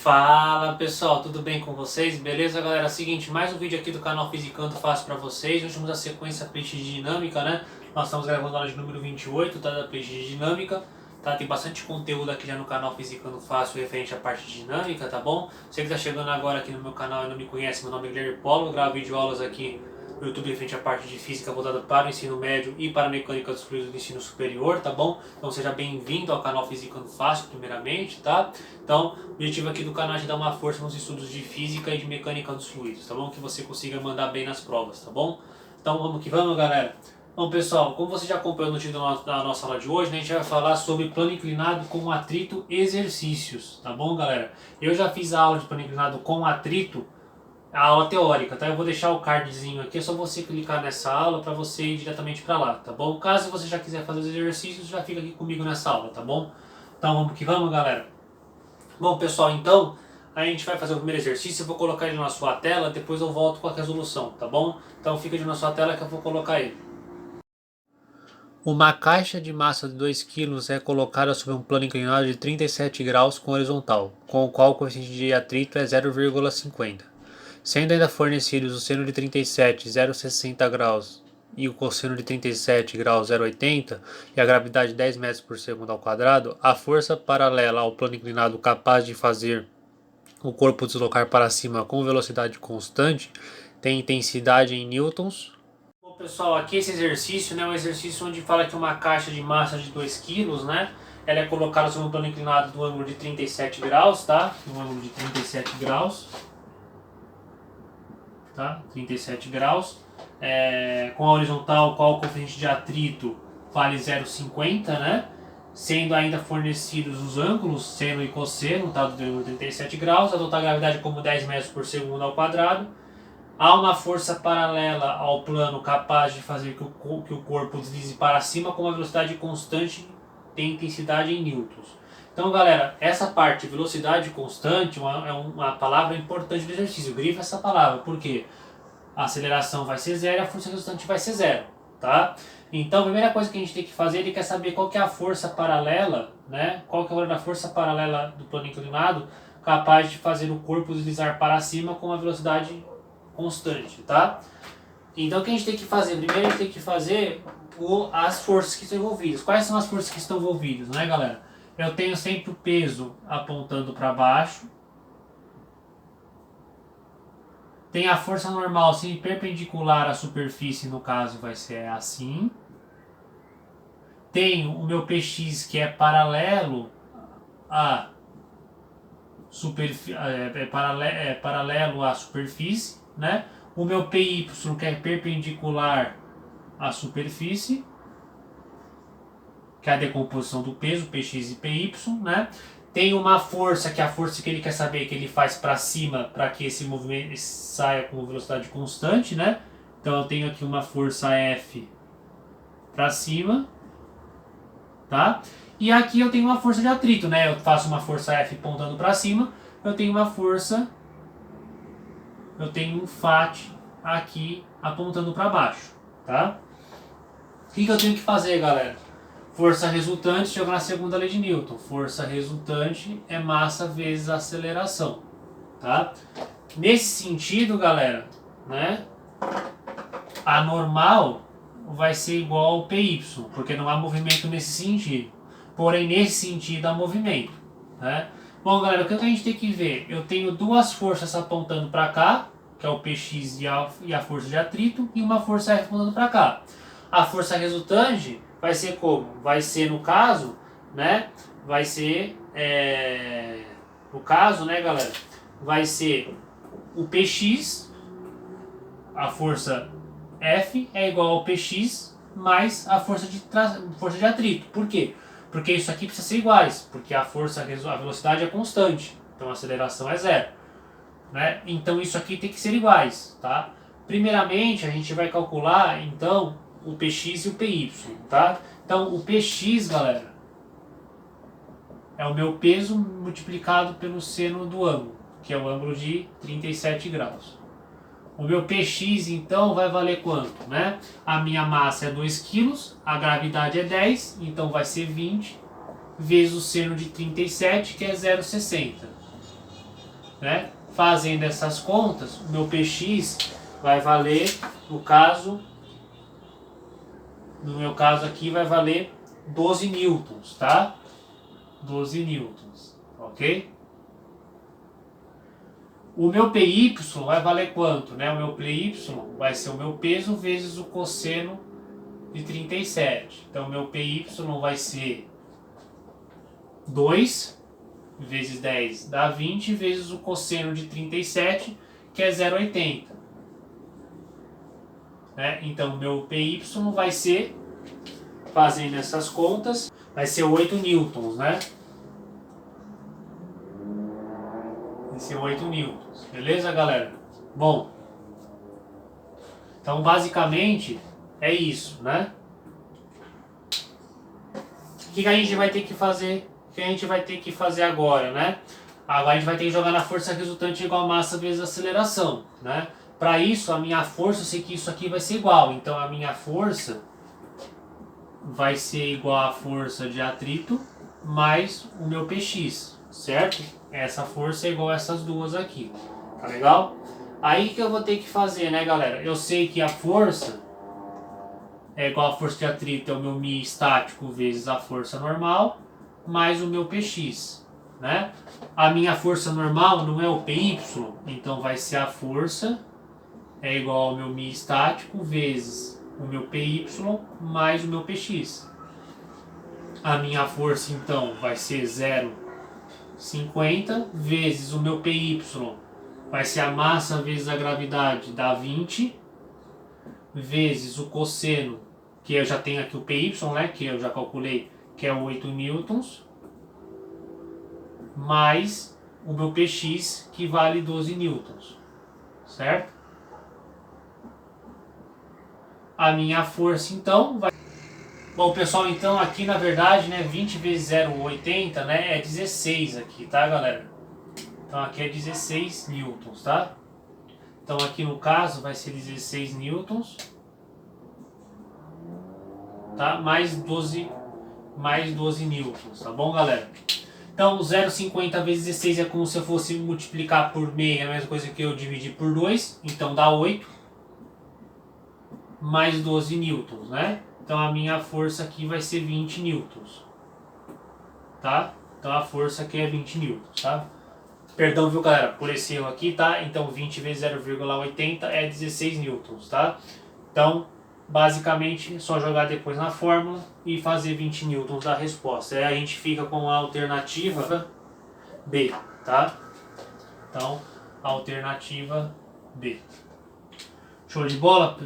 Fala pessoal, tudo bem com vocês? Beleza, galera? Seguinte, mais um vídeo aqui do canal Fisicando Fácil para vocês. Nós temos a sequência playlist de dinâmica, né? Nós estamos gravando a aula de número 28, tá? Da playlist de dinâmica, tá? Tem bastante conteúdo aqui já no canal Fisicando Fácil referente à parte de dinâmica, tá bom? Você que está chegando agora aqui no meu canal e não me conhece, meu nome é Guilherme Polo, eu gravo videoaulas aqui no YouTube referente à parte de física voltada para o ensino médio e para a mecânica dos fluidos do ensino superior, tá bom? Então seja bem-vindo ao canal Fisicando Fácil, primeiramente, tá? Então, o objetivo aqui do canal é te dar uma força nos estudos de física e de mecânica dos fluidos, tá bom? Que você consiga mandar bem nas provas, tá bom? Então vamos que vamos, galera. Bom, pessoal, como você já acompanhou no título da nossa aula de hoje, né, a gente vai falar sobre plano inclinado com atrito exercícios, tá bom, galera? Eu já fiz a aula de plano inclinado com atrito, a aula teórica, tá? Eu vou deixar o cardzinho aqui, é só você clicar nessa aula para você ir diretamente para lá, tá bom? Caso você já quiser fazer os exercícios, já fica aqui comigo nessa aula, tá bom? Então vamos que vamos, galera. Bom, pessoal, então a gente vai fazer o primeiro exercício, eu vou colocar ele na sua tela, depois eu volto com a resolução, tá bom? Então fica na sua tela que eu vou colocar ele. Uma caixa de massa de 2 kg é colocada sobre um plano inclinado de 37 graus com horizontal, com o qual o coeficiente de atrito é 0,50. Sendo ainda fornecidos o seno de 37, 0,60 graus e o cosseno de 37 graus, 0,80 e a gravidade 10 metros por segundo ao quadrado, a força paralela ao plano inclinado capaz de fazer o corpo deslocar para cima com velocidade constante tem intensidade em newtons. Bom, pessoal, aqui esse exercício, né, é um exercício onde fala que uma caixa de massa de 2 kg, né, ela é colocada sobre um plano inclinado do ângulo de 37 graus, tá? No ângulo de 37 graus. Tá? 37 graus, com a horizontal, qual o coeficiente de atrito vale 0,50, né? Sendo ainda fornecidos os ângulos seno e cosseno, tá? Do ângulo 37 graus, a total gravidade como 10 metros por segundo ao quadrado. Há uma força paralela ao plano capaz de fazer que o corpo deslize para cima com uma velocidade constante de intensidade em newtons. Então, galera, essa parte, velocidade constante, é uma palavra importante do exercício. Grifa essa palavra, porque a aceleração vai ser zero e a força resultante vai ser zero, tá? Então, a primeira coisa que a gente tem que fazer, ele quer saber qual que é a força paralela, né? Qual que é o valor da força paralela do plano inclinado capaz de fazer o corpo deslizar para cima com uma velocidade constante, tá? Então, o que a gente tem que fazer? Primeiro, a gente tem que fazer as forças que estão envolvidas. Quais são as forças que estão envolvidas, né, galera? Eu tenho sempre o peso apontando para baixo. Tem a força normal sempre perpendicular à superfície, no caso vai ser assim. Tenho o meu PX que é paralelo à superfície, paralelo à superfície, né? O meu PY que é perpendicular à superfície, que é a decomposição do peso, Px e Py, né? Tem uma força, que é a força que ele quer saber que ele faz para cima, para que esse movimento saia com velocidade constante, né? Então eu tenho aqui uma força F para cima, tá? E aqui eu tenho uma força de atrito, né? Eu faço uma força F apontando para cima, eu tenho uma força, eu tenho um FAT aqui apontando para baixo, tá? O que eu tenho que fazer, galera? Força resultante joga na segunda lei de Newton. Força resultante é massa vezes aceleração, tá? Nesse sentido, galera, né? A normal vai ser igual ao PY, porque não há movimento nesse sentido. Porém, nesse sentido há movimento, né? Bom, galera, o que a gente tem que ver? Eu tenho duas forças apontando para cá, que é o PX e a força de atrito, e uma força F apontando para cá. A força resultante vai ser como? Vai ser, no caso, né? Vai ser, no caso, né, galera? Vai ser o PX, a força F é igual ao PX mais a força de atrito. Por quê? Porque isso aqui precisa ser iguais, porque a velocidade é constante, então a aceleração é zero, né? Então isso aqui tem que ser iguais, tá? Primeiramente, a gente vai calcular, então, o Px e o Py, tá? Então, o Px, galera, é o meu peso multiplicado pelo seno do ângulo, que é o ângulo de 37 graus. O meu Px, então, vai valer quanto, né? A minha massa é 2 kg, a gravidade é 10, então vai ser 20, vezes o seno de 37, que é 0,60. né? Fazendo essas contas, o meu PX vai valer, no meu caso aqui vai valer 12 newtons, tá? 12 newtons, ok? O meu PY vai valer quanto, né? O meu PY vai ser o meu peso vezes o cosseno de 37. Então, o meu PY vai ser 2 vezes 10 dá 20, vezes o cosseno de 37, que é 0,80. Né? Então, o meu PY vai ser, fazendo essas contas, vai ser 8 newtons, né? Vai ser 8 newtons. Beleza, galera? Bom, então, basicamente, é isso, né? O que a gente vai ter que fazer? O que a gente vai ter que fazer agora, né? Agora a gente vai ter que jogar na força resultante igual a massa vezes a aceleração, né? Para isso, a minha força, eu sei que isso aqui vai ser igual. Então, a minha força vai ser igual à força de atrito mais o meu PX, certo? Essa força é igual a essas duas aqui, tá legal? Aí que eu vou ter que fazer, né, galera? Eu sei que a força é igual a força de atrito, é o meu Mi estático vezes a força normal, mais o meu PX, né? A minha força normal não é o PY, então vai ser a força é igual ao meu Mi estático vezes o meu PY mais o meu PX. A minha força então vai ser 0,50 vezes o meu PY, vai ser a massa vezes a gravidade, dá 20, vezes o cosseno, que eu já tenho aqui o PY, né, que eu já calculei, que é 8 newtons, mais o meu PX, que vale 12 newtons, certo? A minha força, então, vai... Bom, pessoal, então aqui na verdade, né, 20 vezes 0,80, né, é 16 aqui, tá, galera? Então aqui é 16 newtons, tá? Então aqui no caso vai ser 16 newtons, tá? Mais 12 newtons, tá bom, galera? Então 0,50 vezes 16 é como se eu fosse multiplicar por meio, é a mesma coisa que eu dividir por 2, então dá 8, mais 12 newtons, né? Então a minha força aqui vai ser 20 newtons, tá? Então a força aqui é 20 newtons, tá? Perdão, viu, galera, por esse erro aqui, tá? Então 20 vezes 0,80 é 16 newtons, tá? Então, basicamente, é só jogar depois na fórmula e fazer 20 newtons da resposta. Aí a gente fica com a alternativa B, tá? Então, alternativa B. Show de bola?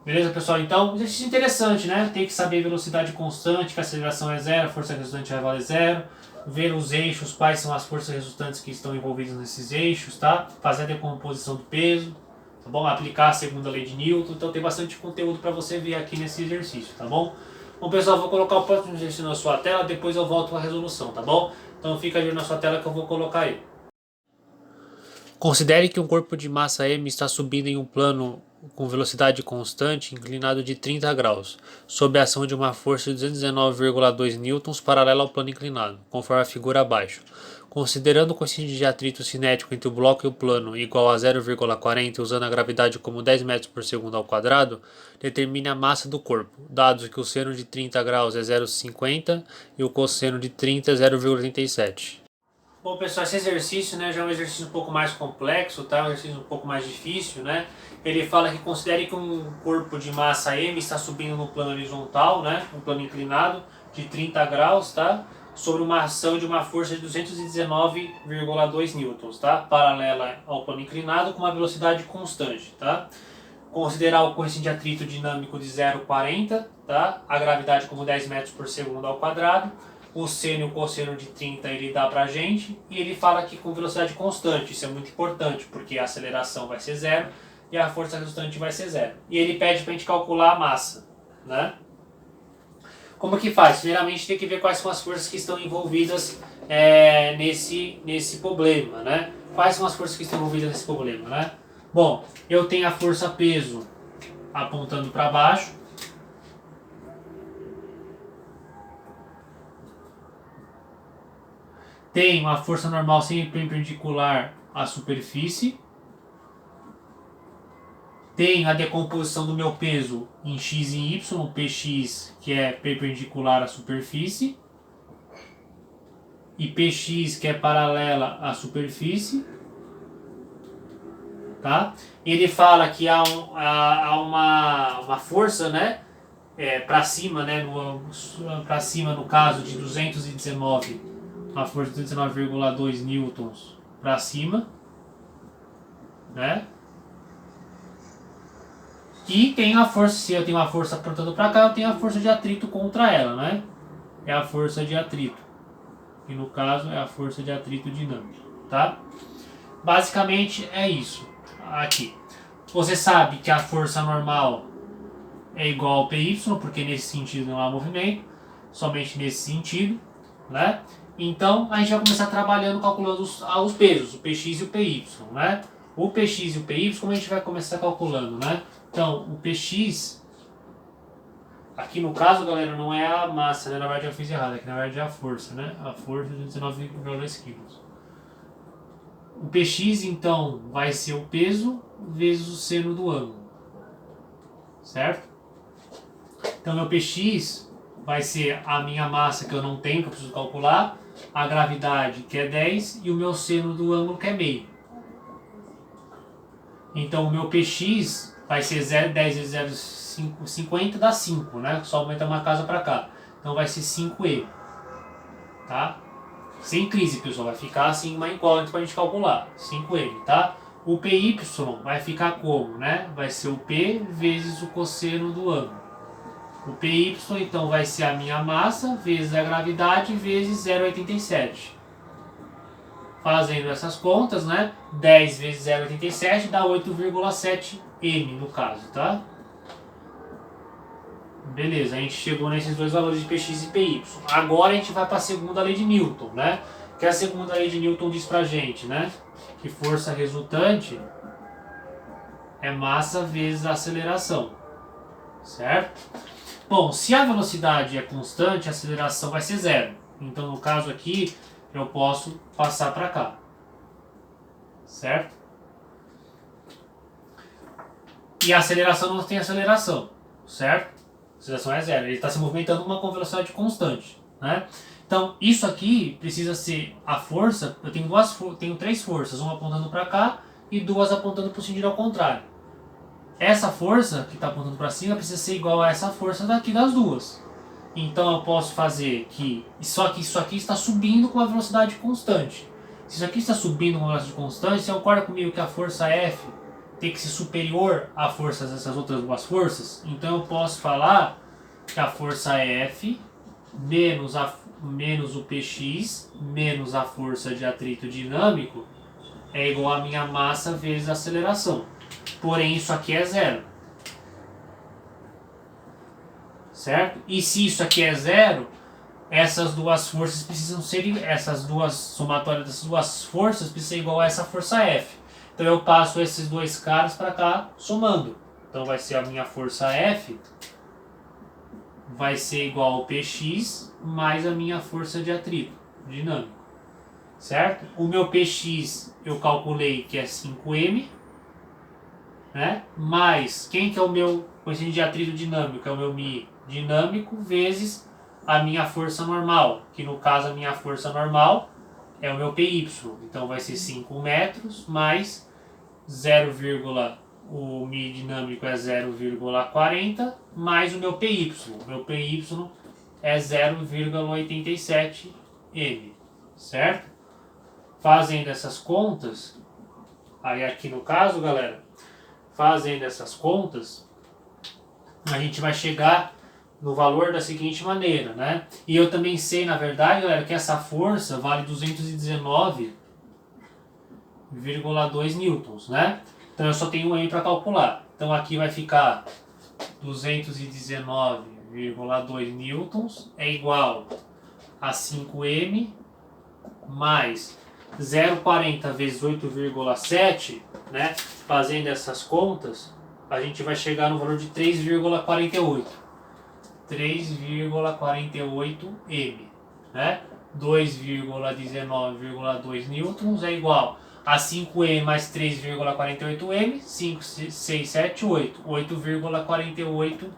Beleza, pessoal? Então, exercício interessante, né? Tem que saber velocidade constante, que a aceleração é zero, a força resultante vai valer zero. Ver os eixos, quais são as forças resultantes que estão envolvidas nesses eixos, tá? Fazer a decomposição do peso, tá bom? Aplicar a segunda lei de Newton. Então tem bastante conteúdo para você ver aqui nesse exercício, tá bom? Bom, pessoal, vou colocar o próximo exercício na sua tela, depois eu volto com a resolução, tá bom? Então fica ali na sua tela que eu vou colocar aí. Considere que um corpo de massa m está subindo em um plano com velocidade constante, inclinado de 30 graus, sob a ação de uma força de 219,2 newtons paralela ao plano inclinado, conforme a figura abaixo. Considerando o coeficiente de atrito cinético entre o bloco e o plano igual a 0,40, usando a gravidade como 10 metros por segundo ao quadrado, determine a massa do corpo, dado que o seno de 30 graus é 0,50 e o cosseno de 30 é 0,37. Bom, pessoal, esse exercício, né, já é um exercício um pouco mais complexo, tá? Um exercício um pouco mais difícil, né? Ele fala que considere que um corpo de massa m está subindo no plano horizontal, né, no plano inclinado, de 30 graus, tá? Sobre uma ação de uma força de 219,2 newtons, tá? Paralela ao plano inclinado com uma velocidade constante, tá? Considerar o coeficiente de atrito dinâmico de 0,40, tá? A gravidade como 10 metros por segundo ao quadrado. O seno e o cosseno de 30 ele dá pra gente, e ele fala aqui com velocidade constante. Isso é muito importante, porque a aceleração vai ser zero e a força resultante vai ser zero. E ele pede pra gente calcular a massa, né? Como que faz? Primeiramente tem que ver quais são as forças que estão envolvidas nesse problema, né? Quais são as forças que estão envolvidas nesse problema, né? Bom, eu tenho a força peso apontando para baixo. Tenho a força normal sempre perpendicular à superfície. Tenho a decomposição do meu peso em x e y, o px que é perpendicular à superfície e px que é paralela à superfície, tá? Ele fala que há uma força, né, para cima, né, para cima no caso de 219, uma força de 219,2 newtons para cima, né? E tem a força, se eu tenho uma força apontando para cá, eu tenho a força de atrito contra ela, né? É a força de atrito. E no caso é a força de atrito dinâmico, tá? Basicamente é isso. Aqui. Você sabe que a força normal é igual ao PY, porque nesse sentido não há movimento, somente nesse sentido, né? Então a gente vai começar trabalhando, calculando os pesos, o PX e o PY, né? O PX e o PY, como a gente vai começar calculando, né? Então, o PX, aqui no caso, galera, não é a massa, né? Na verdade eu fiz errado, aqui na verdade é a força, né? A força de 19,2 kg. O PX, então, vai ser o peso vezes o seno do ângulo, certo? Então, meu PX vai ser a minha massa que eu não tenho, que eu preciso calcular, a gravidade, que é 10, e o meu seno do ângulo, que é meio. Então, o meu PX vai ser 10 vezes 0,50 dá 5, né? Só aumenta uma casa para cá. Então vai ser 5E. Tá? Sem crise, pessoal. Vai ficar assim uma incógnita para a gente calcular. 5M, tá? O PY vai ficar como, né? Vai ser o P vezes o cosseno do ângulo. O PY, então, vai ser a minha massa vezes a gravidade vezes 0,87. Fazendo essas contas, né? 10 vezes 0,87 dá 8,7 M no caso, tá? Beleza, a gente chegou nesses dois valores de Px e Py. Agora a gente vai para a segunda lei de Newton, né? Que a segunda lei de Newton diz pra gente, né? Que força resultante é massa vezes a aceleração, certo? Bom, se a velocidade é constante, a aceleração vai ser zero. Então, no caso aqui, eu posso passar para cá, certo? E a aceleração não tem aceleração, certo? A aceleração é zero, ele está se movimentando com velocidade constante, né? Então, isso aqui precisa ser a força, eu tenho três forças, uma apontando para cá e duas apontando para o sentido ao contrário. Essa força que está apontando para cima precisa ser igual a essa força daqui das duas. Então eu posso fazer que isso aqui está subindo com a velocidade constante. Se isso aqui está subindo com a velocidade constante, você concorda comigo que a força F tem que ser superior à força dessas outras duas forças? Então eu posso falar que a força F menos o Px menos a força de atrito dinâmico é igual a minha massa vezes a aceleração. Porém, isso aqui é zero. Certo? E se isso aqui é zero, essas duas forças precisam ser, somatórias dessas duas forças precisa ser igual a essa força F. Então eu passo esses dois caras para cá somando. Então vai ser a minha força F vai ser igual ao Px mais a minha força de atrito dinâmico. Certo? O meu Px eu calculei que é 5m, né? Mais quem que é o meu coeficiente de atrito dinâmico? É o meu μ dinâmico vezes a minha força normal, que no caso a minha força normal é o meu PY. Então vai ser 5 metros mais 0, o μ dinâmico é 0,40 mais o meu PY. O meu PY é 0,87 m, certo? Fazendo essas contas, aí aqui no caso, galera, fazendo essas contas, a gente vai chegar no valor da seguinte maneira, né? E eu também sei, na verdade, galera, que essa força vale 219,2 newtons, né? Então eu só tenho um M para calcular. Então aqui vai ficar 219,2 newtons é igual a 5M mais 0,40 vezes 8,7, né? Fazendo essas contas, a gente vai chegar no valor de 3,48. 3,48 M, né? 2,19,2 newtons é igual a 5M mais 3,48M, 5, 6, 7, 8. 8,48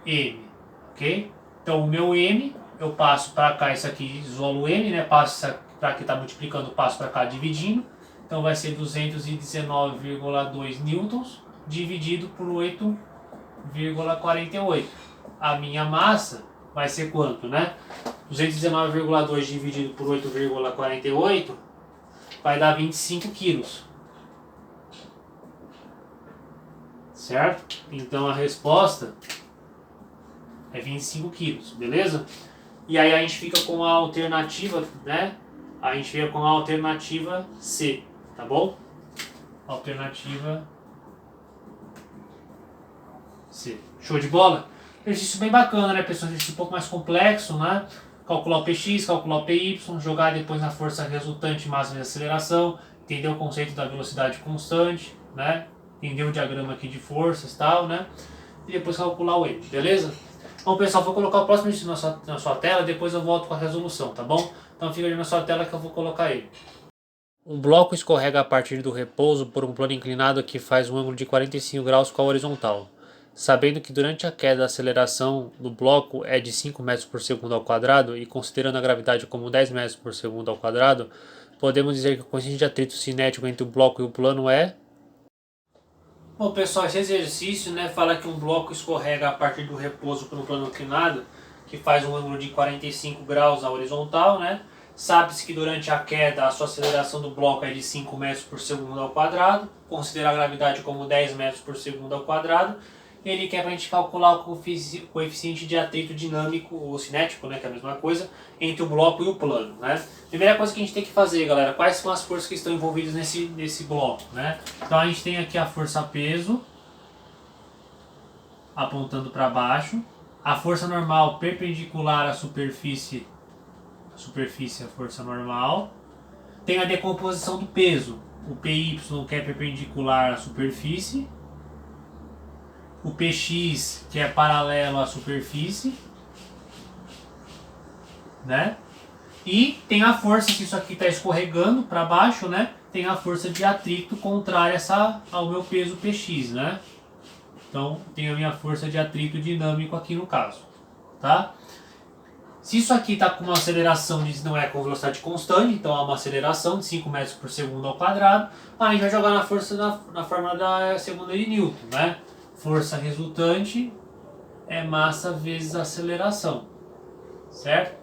M, ok? Então o meu M, eu passo para cá, isso aqui isolo o M, né? Passo para que está multiplicando, passo para cá dividindo. Então vai ser 219,2 newtons dividido por 8,48. A minha massa vai ser quanto, né? 219,2 dividido por 8,48 vai dar 25 quilos. Certo? Então a resposta é 25 quilos, beleza? E aí a gente fica com a alternativa, né? A gente fica com a alternativa C, tá bom? Alternativa C. Show de bola? Exercício bem bacana, né, pessoal? Exercício um pouco mais complexo, né? Calcular o PX, calcular o PY, jogar depois na força resultante, massa de aceleração, entender o conceito da velocidade constante, né? Entender o diagrama aqui de forças e tal, né? E depois calcular o M, beleza? Bom, pessoal, vou colocar o próximo exercício na sua tela, depois eu volto com a resolução, tá bom? Então fica ali na sua tela que eu vou colocar ele. Um bloco escorrega a partir do repouso por um plano inclinado que faz um ângulo de 45 graus com a horizontal. Sabendo que durante a queda a aceleração do bloco é de 5 metros por segundo ao quadrado e considerando a gravidade como 10 metros por segundo ao quadrado, podemos dizer que o coeficiente de atrito cinético entre o bloco e o plano é... Bom, pessoal, esse exercício, né, fala que um bloco escorrega a partir do repouso por um plano inclinado que faz um ângulo de 45 graus à horizontal, né? Sabe-se que durante a queda a sua aceleração do bloco é de 5 metros por segundo ao quadrado, considera a gravidade como 10 metros por segundo ao quadrado. Ele quer para a gente calcular o coeficiente de atrito dinâmico ou cinético, né, que é a mesma coisa, entre o bloco e o plano, né? Primeira coisa que a gente tem que fazer, galera, quais são as forças que estão envolvidas nesse bloco, né? Então a gente tem aqui a força peso apontando para baixo, a força normal perpendicular à superfície, a força normal. Tem a decomposição do peso, o PY que é perpendicular à superfície, o PX que é paralelo à superfície, né? E tem a força, se isso aqui está escorregando para baixo, né? Tem a força de atrito contrária ao meu peso PX, né? Então tem a minha força de atrito dinâmico aqui no caso, tá? Se isso aqui está com uma aceleração, não é com velocidade constante, então há uma aceleração de 5 metros por segundo ao quadrado, a gente vai jogar na força na fórmula da segunda de Newton, né? Força resultante é massa vezes aceleração, certo?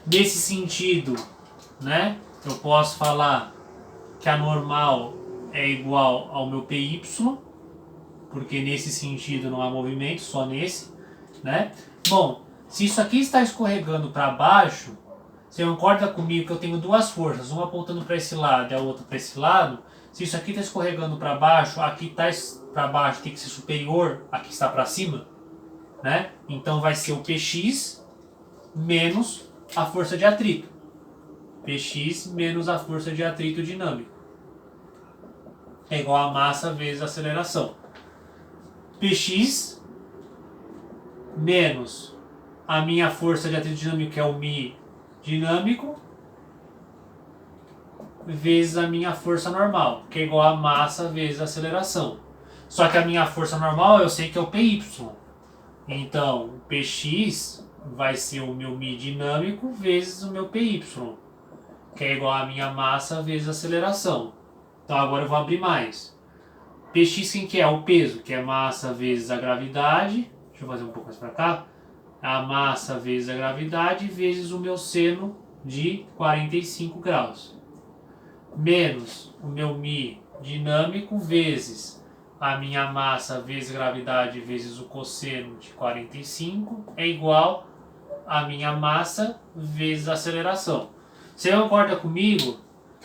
Nesse sentido, né, eu posso falar que a normal é igual ao meu PY, porque nesse sentido não há movimento, só nesse, né? Bom, se isso aqui está escorregando para baixo, você concorda comigo que eu tenho duas forças, uma apontando para esse lado e a outra para esse lado? Se isso aqui está escorregando para baixo, aqui está para baixo tem que ser superior a que está para cima, né? Então vai ser o PX menos a força de atrito. PX menos a força de atrito dinâmico. É igual a massa vezes a aceleração. PX menos a minha força de atrito dinâmico, que é o μ dinâmico, vezes a minha força normal, que é igual a massa vezes a aceleração. Só que a minha força normal eu sei que é o PY. Então, o PX vai ser o meu μ dinâmico vezes o meu PY, que é igual a minha massa vezes a aceleração. Então agora eu vou abrir mais. PX quem que é? O peso, que é massa vezes a gravidade. Deixa eu fazer um pouco mais para cá. A massa vezes a gravidade vezes o meu seno de 45 graus. Menos o meu μ dinâmico vezes a minha massa vezes gravidade vezes o cosseno de 45 é igual a minha massa vezes a aceleração. Você concorda comigo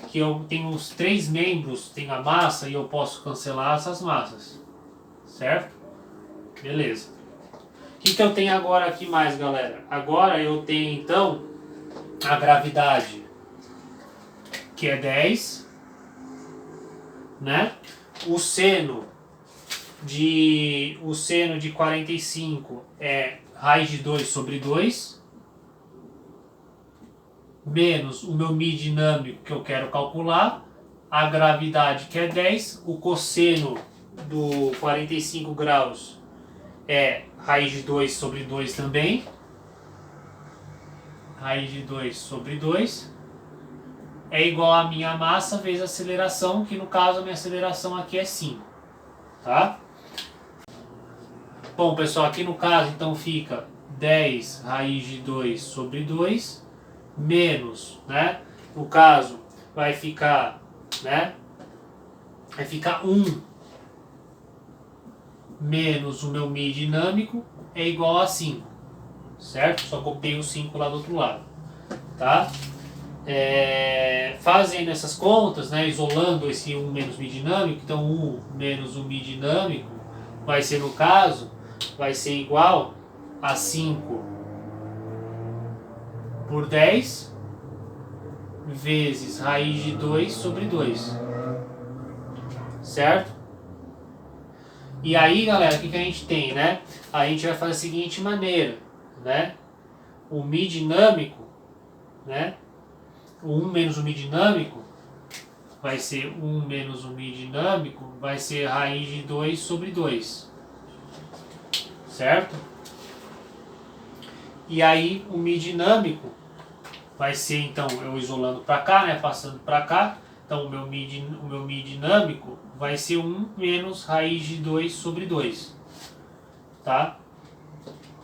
que eu tenho os três membros, tenho a massa e eu posso cancelar essas massas, certo? Beleza. O que eu tenho agora aqui mais, galera? Agora eu tenho então a gravidade, que é 10, né? O seno de 45 é raiz de 2 sobre 2. menos o meu μ dinâmico que eu quero calcular, a gravidade que é 10, o cosseno do 45 graus é raiz de 2 sobre 2 também, raiz de 2 sobre 2, é igual a minha massa vezes a aceleração, que no caso a minha aceleração aqui é 5, tá? Bom, pessoal, aqui no caso então fica 10 raiz de 2 sobre 2, menos, né? No caso, vai ficar, né? Vai ficar 1 menos o meu μ dinâmico é igual a 5, certo? Só copiei o 5 lá do outro lado, tá? Fazendo essas contas, né? Isolando esse 1 menos μ dinâmico, então 1 menos o μ dinâmico vai ser, no caso, vai ser igual a 5 por 10 vezes raiz de 2 sobre 2, certo? E aí, galera, o que a gente tem, né? A gente vai fazer da seguinte maneira, né? O μ dinâmico, né? O 1 menos o μ dinâmico vai ser 1 menos o μ dinâmico, vai ser raiz de 2 sobre 2, certo? E aí o μ dinâmico vai ser, então, eu isolando para cá, né, passando para cá, então o meu μ dinâmico vai ser 1 menos raiz de 2 sobre 2, tá?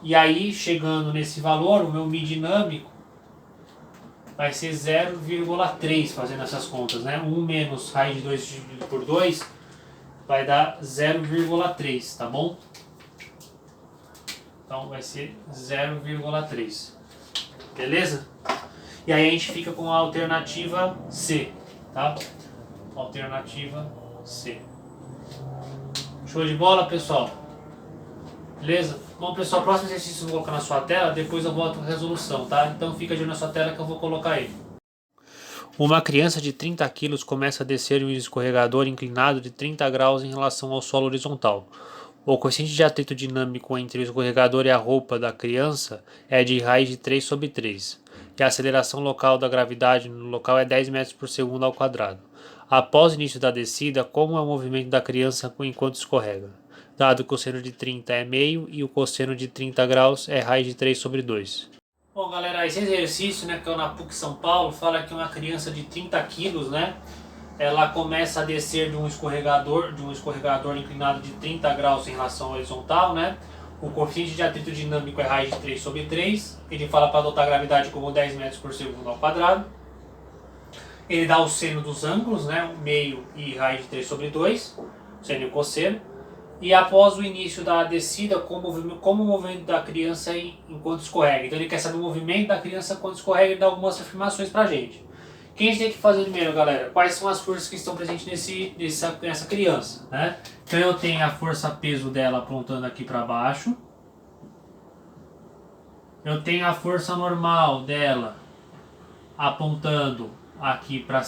E aí, chegando nesse valor, o meu μ dinâmico vai ser 0,3, fazendo essas contas, né? 1 menos raiz de 2 dividido por 2 vai dar 0,3, tá bom? Então vai ser 0,3, beleza? E aí a gente fica com a alternativa C, tá? Alternativa C. Show de bola, pessoal? Beleza? Bom, pessoal, próximo exercício eu vou colocar na sua tela, depois eu boto a resolução, tá? Então fica de olho na sua tela que eu vou colocar ele. Uma criança de 30 quilos começa a descer em um escorregador inclinado de 30 graus em relação ao solo horizontal. O coeficiente de atrito dinâmico entre o escorregador e a roupa da criança é de raiz de 3 sobre 3, e a aceleração local da gravidade no local é 10 metros por segundo ao quadrado. Após o início da descida, como é o movimento da criança enquanto escorrega? Dado que o cosseno de 30 é meio e o cosseno de 30 graus é raiz de 3 sobre 2. Bom, galera, esse exercício, né, que é na PUC São Paulo, fala que uma criança de 30 quilos, né, ela começa a descer de um escorregador inclinado de 30 graus em relação ao horizontal, né? O coeficiente de atrito dinâmico é raiz de 3 sobre 3. Ele fala para adotar a gravidade como 10 metros por segundo ao quadrado. Ele dá o seno dos ângulos, né? O meio e raiz de 3 sobre 2, seno e o cosseno. E após o início da descida, como o movimento da criança enquanto escorrega. Então ele quer saber o movimento da criança quando escorrega e dá algumas afirmações para a gente. O que a gente tem que fazer primeiro, galera? Quais são as forças que estão presentes nessa criança, né? Então eu tenho a força-peso dela apontando aqui para baixo. Eu tenho a força normal dela apontando aqui para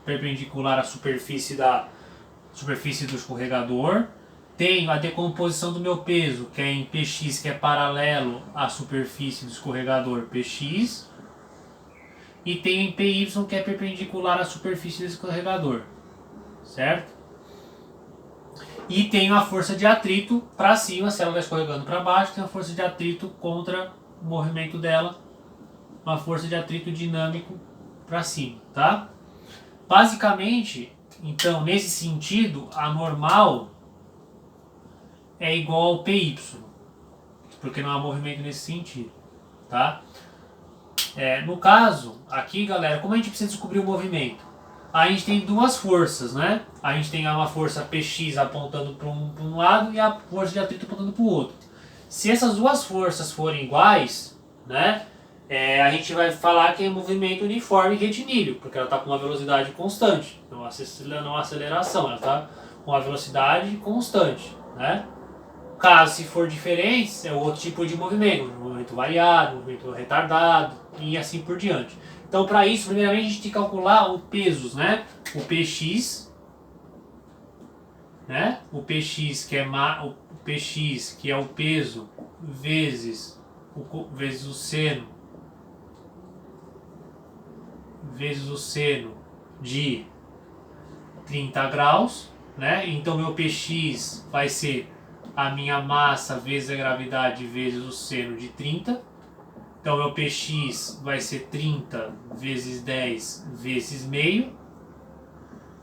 perpendicular à superfície do escorregador. Tenho a decomposição do meu peso, que é em Px, que é paralelo à superfície do escorregador, Px. E tenho em PY, que é perpendicular à superfície do escorregador, certo? E tenho a força de atrito para cima, se ela está escorregando para baixo, tem a força de atrito contra o movimento dela, uma força de atrito dinâmico para cima, tá? Basicamente, então, nesse sentido, a normal é igual ao PY, porque não há movimento nesse sentido, tá? No caso, aqui, galera, como a gente precisa descobrir o movimento? A gente tem duas forças, né? A gente tem uma força Px apontando para um lado e a força de atrito apontando para o outro. Se essas duas forças forem iguais, né? A gente vai falar que é movimento uniforme retilíneo, porque ela está com uma velocidade constante, não uma aceleração, ela está com uma velocidade constante, né? Caso se for diferente, é outro tipo de movimento variado, movimento retardado e assim por diante. Então, para isso, primeiramente a gente tem que calcular os pesos, né? O Px, né? O Px que é o peso vezes o seno vezes o seno de 30 graus, né? Então meu Px vai ser a minha massa vezes a gravidade vezes o seno de 30. Então meu Px vai ser 30 vezes 10 vezes meio.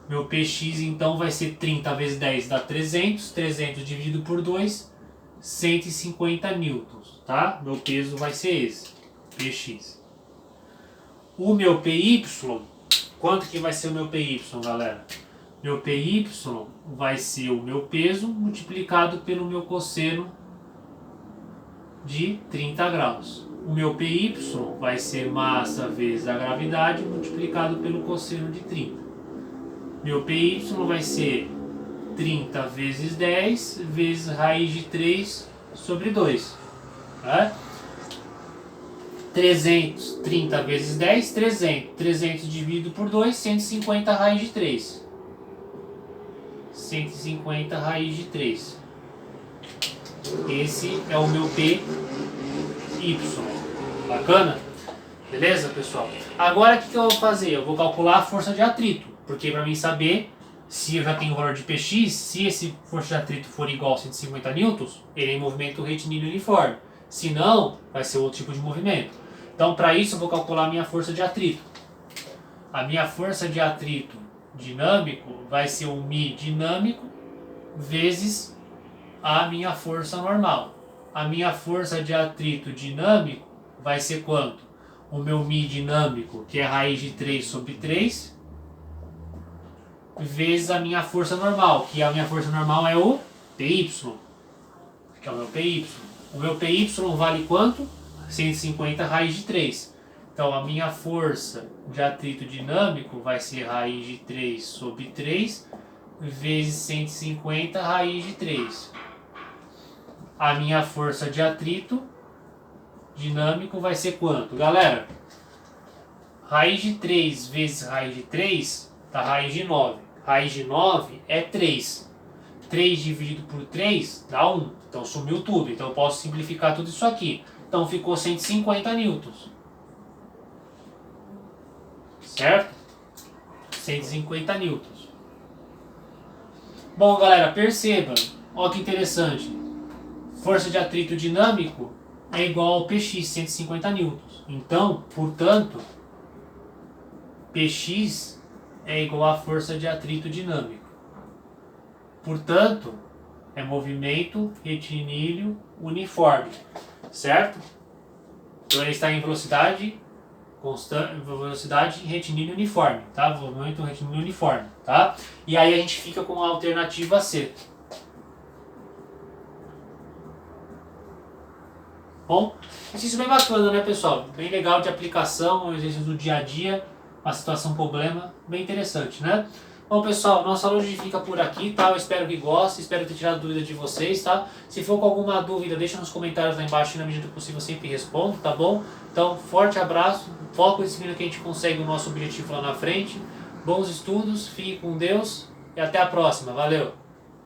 Meu Px então vai ser 30 vezes 10 dá 300. 300 dividido por 2, 150 newtons, tá? Meu peso vai ser esse, Px. O meu Py, quanto que vai ser o meu Py, galera? Meu Py vai ser o meu peso multiplicado pelo meu cosseno de 30 graus. O meu Py vai ser massa vezes a gravidade multiplicado pelo cosseno de 30. Meu Py vai ser 30 vezes 10 vezes raiz de 3 sobre 2. Né? 300, 30 vezes 10, 300. 300 dividido por 2, 150 raiz de 3. 150 raiz de 3. Esse é o meu Py. Bacana? Beleza, pessoal? Agora o que eu vou fazer? Eu vou calcular a força de atrito. Porque para mim saber se eu já tenho o valor de Px, se esse força de atrito for igual a 150 newtons, ele é em movimento retilíneo uniforme. Se não, vai ser outro tipo de movimento. Então, para isso, eu vou calcular a minha força de atrito. A minha força de atrito dinâmico vai ser o μ dinâmico vezes a minha força normal. A minha força de atrito dinâmico vai ser quanto? O meu μ dinâmico, que é raiz de 3 sobre 3, vezes a minha força normal, que a minha força normal é o Py, que é o meu Py. O meu Py vale quanto? 150 raiz de 3. Então a minha força de atrito dinâmico vai ser raiz de 3 sobre 3 vezes 150 raiz de 3. A minha força de atrito dinâmico vai ser quanto? Galera, raiz de 3 vezes raiz de 3 dá raiz de 9. Raiz de 9 é 3. 3 dividido por 3 dá 1. Então sumiu tudo. Então eu posso simplificar tudo isso aqui. Então ficou 150 newtons. Certo? 150 newtons. Bom, galera, perceba. Olha que interessante. Força de atrito dinâmico é igual ao Px, 150 newtons. Então, portanto, Px é igual à força de atrito dinâmico. Portanto, é movimento retilíneo uniforme. Certo? Então ele está em velocidade constante, velocidade retilíneo uniforme, tá? Movimento retilíneo uniforme, tá? E aí a gente fica com a alternativa C. Bom, exercício bem bacana, né, pessoal? Bem legal de aplicação, um exercício do dia a dia, uma situação, problema, bem interessante, né? Bom, pessoal, nossa aula hoje fica por aqui, tá? Eu espero que gostem, espero ter tirado dúvida de vocês, tá? Se for com alguma dúvida, deixa nos comentários lá embaixo e na medida do possível eu sempre respondo, tá bom? Então, forte abraço, foco e disciplina que a gente consegue o nosso objetivo lá na frente. Bons estudos, fique com Deus e até a próxima. Valeu!